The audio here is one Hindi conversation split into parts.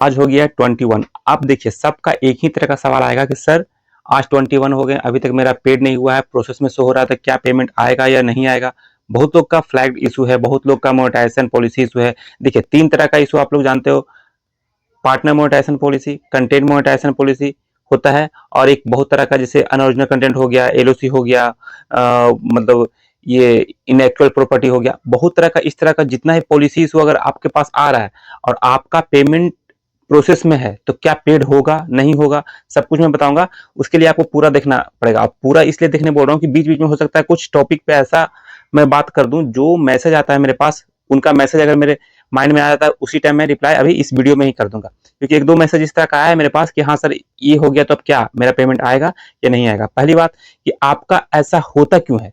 आज हो गया 21। अब देखिए सबका एक ही तरह का सवाल आएगा कि सर आज 21 हो गए, अभी तक मेरा पेड नहीं हुआ है, प्रोसेस में शो हो रहा था, क्या पेमेंट आएगा या नहीं आएगा। बहुत लोग का फ्लैग इशू है, बहुत लोग का मोनेटाइजेशन पॉलिसी इशू है। देखिए तीन तरह का इशू आप लोग जानते हो, partner monetisation policy, content monetisation policy होता है, और एक बहुत तरह का जैसे अनओरिजिनल कंटेंट हो गया, एलओसी हो गया, मतलब ये इनएक्चुअल प्रॉपर्टी हो गया। बहुत तरह का इस तरह का जितना ही पॉलिसी इशू अगर आपके पास आ रहा है और आपका पेमेंट प्रोसेस में है तो क्या पेड होगा नहीं होगा, सब कुछ मैं बताऊंगा। उसके लिए आपको पूरा देखना पड़ेगा। आप पूरा इसलिए देखने बोल रहा हूँ कि बीच बीच में हो सकता है कुछ टॉपिक पे ऐसा मैं बात कर दूं जो मैसेज आता है मेरे पास, उनका मैसेज अगर मेरे माइंड में आ जाता है उसी टाइम मैं रिप्लाई अभी इस वीडियो में ही कर दूंगा। क्योंकि एक दो मैसेज इस तरह का आया है मेरे पास कि हाँ सर ये हो गया तो अब क्या मेरा पेमेंट आएगा या नहीं आएगा। पहली बात कि आपका ऐसा होता क्यों है।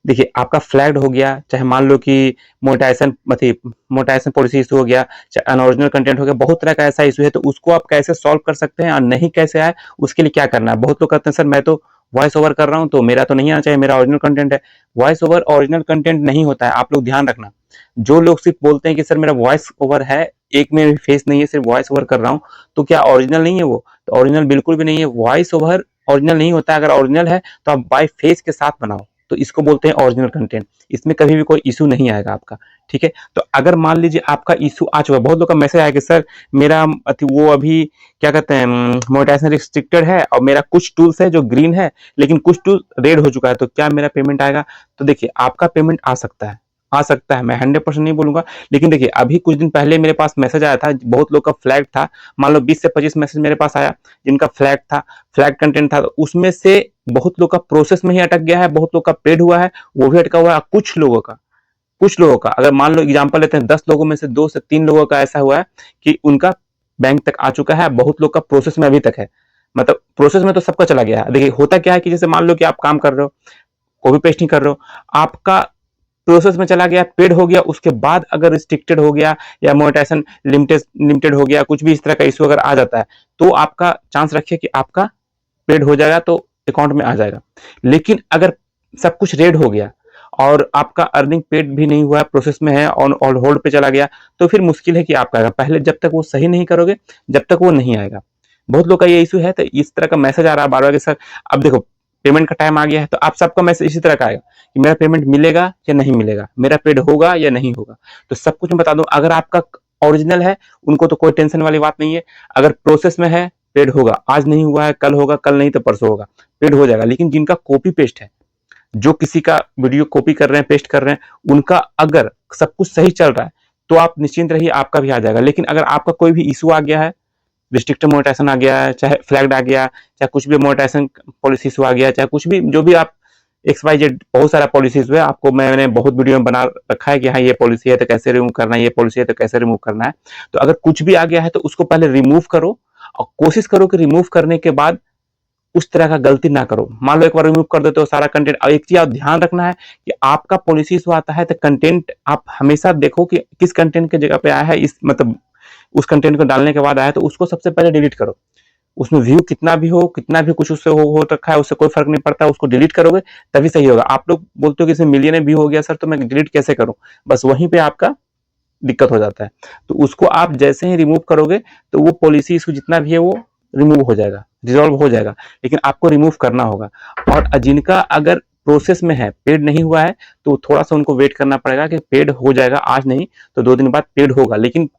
देखिए आपका फ्लैग्ड हो गया, चाहे मान लो कि मोनेटाइजेशन पॉलिसी इशू हो गया, चाहे अनओरिजिनल कंटेंट हो गया, बहुत तरह का ऐसा इशू है, तो उसको आप कैसे सॉल्व कर सकते हैं और नहीं कैसे आए उसके लिए क्या करना है। बहुत लोग कहते हैं सर मैं तो वॉइस ओवर कर रहा हूं तो मेरा तो नहीं आना चाहिए, मेरा ओरिजिनल कंटेंट है। वॉइस ओवर ओरिजिनल कंटेंट नहीं होता है, आप लोग ध्यान रखना। जो लोग सिर्फ बोलते हैं कि सर मेरा वॉइस ओवर है, एक में भी फेस नहीं है, सिर्फ वॉइस ओवर कर रहा हूँ, तो क्या ओरिजिनल नहीं है वो? तो ओरिजिनल बिल्कुल भी नहीं है। वॉइस ओवर ओरिजिनल नहीं होता है। अगर ओरिजिनल है तो आप बाय फेस के साथ बनाओ, तो इसको बोलते हैं ओरिजिनल कंटेंट। इसमें कभी भी कोई इशू नहीं आएगा आपका। ठीक है, तो अगर मान लीजिए आपका इशू आ चुका है, बहुत लोग का मैसेज आया कि सर मेरा वो अभी क्या कहते हैं मोनेटाइजेशन रिस्ट्रिक्टेड है और मेरा कुछ टूल्स है जो ग्रीन है लेकिन कुछ टूल रेड हो चुका है, तो क्या मेरा पेमेंट आएगा। तो देखिए आपका पेमेंट आ सकता है, आ सकता है, मैं 100% नहीं बोलूंगा। लेकिन देखिए अभी कुछ दिन पहले मेरे पास मैसेज आया था, बहुत लोग का फ्लैग था, मान लो 20 से 25 मैसेज मेरे पास आया जिनका फ्लैग था, फ्लैग कंटेंट था, तो उसमें से बहुत लोग का प्रोसेस में ही अटक गया है, बहुत लोग का पेड हुआ है वो भी अटका हुआ है। कुछ लोगों का अगर मान लो एग्जांपल लेते हैं, 10 लोगों में से 2 से 3 लोगों का ऐसा हुआ है कि उनका बैंक तक आ चुका है, बहुत लोग का प्रोसेस में अभी तक है। मतलब प्रोसेस में तो सबका चला गया है। देखिए होता क्या है कि जैसे मान लो कि आप काम कर रहे हो, कॉपी पेस्ट नहीं कर रहे हो, आपका प्रोसेस में चला गया, पेड हो गया, उसके बाद अगर रिस्ट्रिक्टेड हो गया या मोनेटाइजेशन लिमिटेड लिमिटेड हो गया, कुछ भी इस तरह का इशू अगर आ जाता है, तो आपका चांस रखिए कि आपका पेड हो जाएगा, तो अकाउंट में आ जाएगा। लेकिन अगर सब कुछ रेड हो गया और आपका अर्निंग पेड भी नहीं हुआ, प्रोसेस में है और होल्ड पे चला गया, तो फिर मुश्किल है कि आपका आएगा। पहले जब तक वो सही नहीं करोगे जब तक वो नहीं आएगा। बहुत लोग का ये इशू है, तो इस तरह का मैसेज आ रहा है बार बार कि सर अब देखो पेमेंट का टाइम आ गया है, तो आप सबका मैसेज इसी तरह का आएगा कि मेरा पेमेंट मिलेगा या नहीं मिलेगा, मेरा पेड होगा या नहीं होगा। तो सब कुछ मैं बता दूं, अगर आपका ओरिजिनल है उनको तो कोई टेंशन वाली बात नहीं है। अगर प्रोसेस में है पेड होगा, आज नहीं हुआ है कल होगा, कल नहीं तो परसों होगा, पेड हो जाएगा। लेकिन जिनका कॉपी पेस्ट है, जो किसी का वीडियो कॉपी कर रहे हैं पेस्ट कर रहे हैं, उनका अगर सब कुछ सही चल रहा है तो आप निश्चिंत रहिए आपका भी आ जाएगा। लेकिन अगर आपका कोई भी इशू आ गया है, रिस्ट्रिक्टेड मोनेटाइजेशन आ गया है, चाहे फ्लैग्ड आ गया, चाहे कुछ भी मोनेटाइजेशन पॉलिसी इशू आ गया, चाहे कुछ भी जो भी आप एक्स वाई जेड बहुत सारा पॉलिसीज हुआ है, आपको मैंने बहुत वीडियो में बना रखा है कि हाँ ये पॉलिसी है तो कैसे रिमूव करना है, ये पॉलिसी है तो कैसे रिमूव करना है। तो अगर कुछ भी आ गया है तो उसको पहले रिमूव करो, और कोशिश करो कि रिमूव करने के बाद उस तरह का गलती ना करो। मान लो एक बार रिमूव कर देते हो सारा कंटेंट, और एक चीज आप ध्यान रखना है कि आपका पॉलिसी इशू आता है तो कंटेंट आप हमेशा देखो कि किस कंटेंट की जगह पे आया है, इस मतलब उस कंटेंट को डालने के बाद आया तो उसको सबसे पहले डिलीट करो। उसमें व्यू कितना भी हो, कितना भी कुछ उससे हो रखा है, उससे कोई फर्क नहीं पड़ता, उसको डिलीट करोगे तभी सही होगा। आप लोग बोलते हो कि इसमें मिलियन व्यू हो गया सर तो मैं डिलीट कैसे करूं, बस वहीं पे आपका दिक्कत हो जाता है। तो उसको आप जैसे ही रिमूव करोगे तो वो पॉलिसी इशू जितना भी है वो रिमूव हो जाएगा, रिजॉल्व हो जाएगा। लेकिन आपको रिमूव करना होगा। और जिनका अगर प्रोसेस में है, पेड नहीं हुआ है, तो थोड़ा सा उनको वेट करना पड़ेगा कि पेड हो जाएगा, आज नहीं तो 2 दिन बाद पेड होगा। लेकिन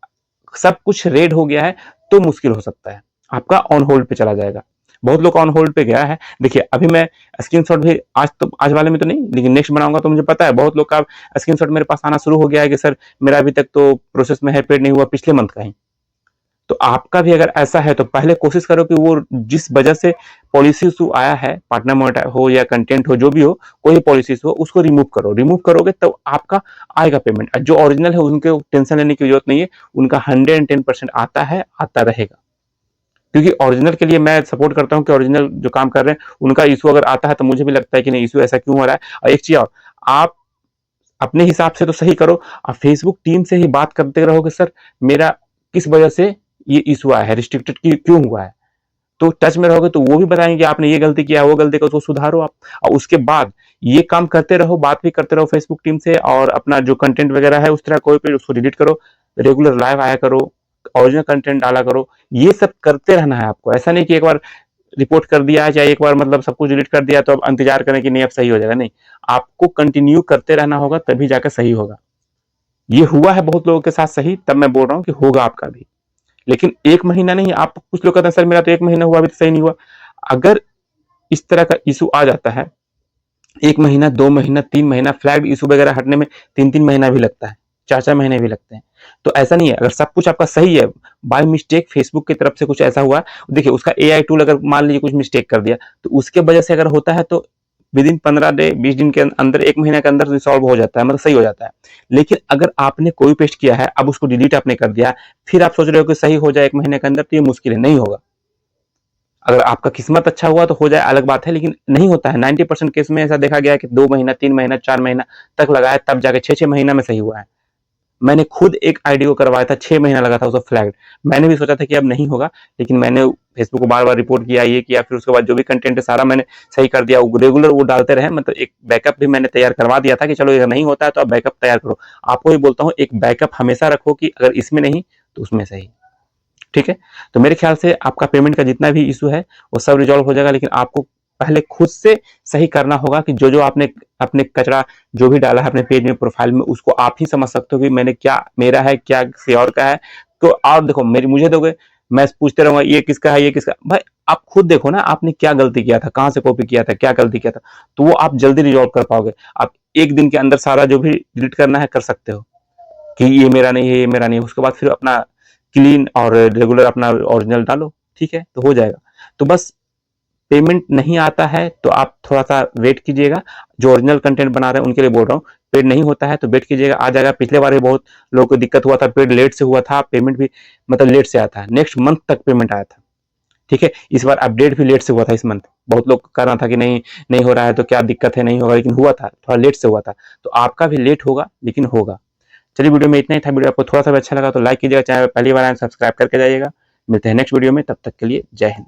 सब कुछ रेड हो गया है तो मुश्किल हो सकता है, आपका ऑन होल्ड पे चला जाएगा। बहुत लोग ऑन होल्ड पे गया है। देखिए अभी मैं स्क्रीनशॉट भी आज वाले में तो नहीं, लेकिन नेक्स्ट बनाऊंगा तो मुझे पता है बहुत लोग का स्क्रीनशॉट मेरे पास आना शुरू हो गया है कि सर मेरा अभी तक तो प्रोसेस में है, पेड नहीं हुआ, पिछले मंथ का ही। तो आपका भी अगर ऐसा है तो पहले कोशिश करो कि वो जिस वजह से पॉलिसी इशू आया है, पार्टनर मोनेटाइज हो या कंटेंट हो, जो भी हो, कोई पॉलिसी इशू हो, उसको रिमूव करो। रिमूव करोगे तो आपका आएगा पेमेंट। जो ओरिजिनल है उनके टेंशन लेने की जरूरत नहीं है, उनका 110% आता है, आता रहेगा। क्योंकि ओरिजिनल के लिए मैं सपोर्ट करता हूं कि ओरिजिनल जो काम कर रहे हैं उनका इशू अगर आता है तो मुझे भी लगता है कि नहीं इशू ऐसा क्यों हो रहा है। और एक चीज और, आप अपने हिसाब से तो सही करो, आप फेसबुक टीम से ही बात करते रहो कि सर मेरा किस वजह से ये इशू आया है, रिस्ट्रिक्टेड क्यों हुआ है। तो टच में रहोगे तो वो भी बताएंगे कि आपने ये गलती किया, वो गलती का, उसको सुधारो आप। और उसके बाद ये काम करते रहो, बात भी करते रहो फेसबुक टीम से, और अपना जो कंटेंट वगैरह है उस तरह कोई भी उसको डिलीट करो, रेगुलर लाइव आया करो, ओरिजिनल कंटेंट डाला करो। ये सब करते रहना है आपको। ऐसा नहीं कि एक बार रिपोर्ट कर दिया या एक बार मतलब सब कुछ डिलीट कर दिया तो अब इंतजार करें कि नहीं अब सही हो जाएगा। नहीं, आपको कंटिन्यू करते रहना होगा, तभी जाकर सही होगा। ये हुआ है बहुत लोगों के साथ सही, तब मैं बोल रहा हूँ कि होगा आपका भी। लेकिन 1 महीना नहीं, आप कुछ लोग कहते हैं सर मेरा तो 1 महीना हुआ अभी तो सही नहीं हुआ। अगर इस तरह का इशू आ जाता है, 1 महीना, 2 महीना, 3 महीना, फ्लैग इशू वगैरह हटने में 3-3 महीना भी लगता है, 4-4 महीने भी लगते हैं। तो ऐसा नहीं है, अगर सब कुछ आपका सही है, बाय मिस्टेक फेसबुक की तरफ से कुछ ऐसा हुआ, देखिए उसका एआई टूल अगर मान लीजिए कुछ मिस्टेक कर दिया, तो उसके वजह से अगर होता है तो विदिन 15 डे 20 दिन के अंदर, 1 महीने के अंदर रिसॉल्व हो जाता है, मतलब सही हो जाता है। लेकिन अगर आपने कॉपी पेस्ट किया है, अब उसको डिलीट आपने कर दिया, फिर आप सोच रहे हो कि सही हो जाए 1 महीने के अंदर, तो ये मुश्किल है, नहीं होगा। अगर आपका किस्मत अच्छा हुआ तो हो जाए, अलग बात है, लेकिन नहीं होता है। 90% केस में ऐसा देखा गया है कि 2 महीना, 3 महीना, 4 महीना तक लगा है, तब जाके 6-6 महीना में सही हुआ है। मैंने खुद एक आईडी को करवाया था, 6 महीना लगा था उसको फ्लैग्ड। मैंने भी सोचा था कि अब नहीं होगा, लेकिन मैंने फेसबुक को बार बार रिपोर्ट किया, ये किया, फिर उसके बाद जो भी कंटेंट है सारा मैंने सही कर दिया। रेगुलर वो डालते रहे, मतलब एक बैकअप भी मैंने तैयार करवा दिया था कि चलो अगर नहीं होता है तो आप बैकअप तैयार करो। आपको भी बोलता हूँ एक बैकअप हमेशा रखो कि अगर इसमें नहीं तो उसमें सही। ठीक है, तो मेरे ख्याल से आपका पेमेंट का जितना भी इशू है वो सब रिजॉल्व हो जाएगा। लेकिन आपको पहले खुद से सही करना होगा कि जो जो आपने अपने कचरा जो भी डाला है अपने पेज में, प्रोफाइल में, उसको आप ही समझ सकते हो कि मैंने क्या मेरा है, क्या किसी और का है। तो और देखो, मेरी मुझे दोगे, मैं पूछते रहूंगा ये किसका है, ये किसका। भाई आप खुद देखो ना, आपने क्या गलती किया था, कहां से कॉपी किया था, क्या गलती किया था, तो वो आप जल्दी रिजॉल्व कर पाओगे। आप एक दिन के अंदर सारा जो भी डिलीट करना है कर सकते हो कि ये मेरा नहीं है, ये मेरा नहीं है। उसके बाद फिर अपना क्लीन और रेगुलर अपना ओरिजिनल डालो, ठीक है, तो हो जाएगा। तो बस पेमेंट नहीं आता है तो आप थोड़ा सा वेट कीजिएगा। जो ओरिजिनल कंटेंट बना रहे हैं उनके लिए बोल रहा हूँ, पेड नहीं होता है तो वेट कीजिएगा, आ जाएगा। पिछले बार भी बहुत लोगों को दिक्कत हुआ था, पेड लेट से हुआ था, पेमेंट भी मतलब लेट से आया था, नेक्स्ट मंथ तक पेमेंट आया था। ठीक है, इस बार अपडेट भी लेट से हुआ था इस मंथ। बहुत लोग कह रहा था कि नहीं नहीं हो रहा है तो क्या दिक्कत है, नहीं होगा, लेकिन हुआ था, थोड़ा लेट से हुआ था। तो आपका भी लेट होगा लेकिन होगा। चलिए, वीडियो में इतना ही था। वीडियो आपको थोड़ा सा भी अच्छा लगा तो लाइक कीजिएगा, चैनल पर पहली बार आए सब्सक्राइब करके जाइएगा। मिलते हैं नेक्स्ट वीडियो में, तब तक के लिए जय हिंद।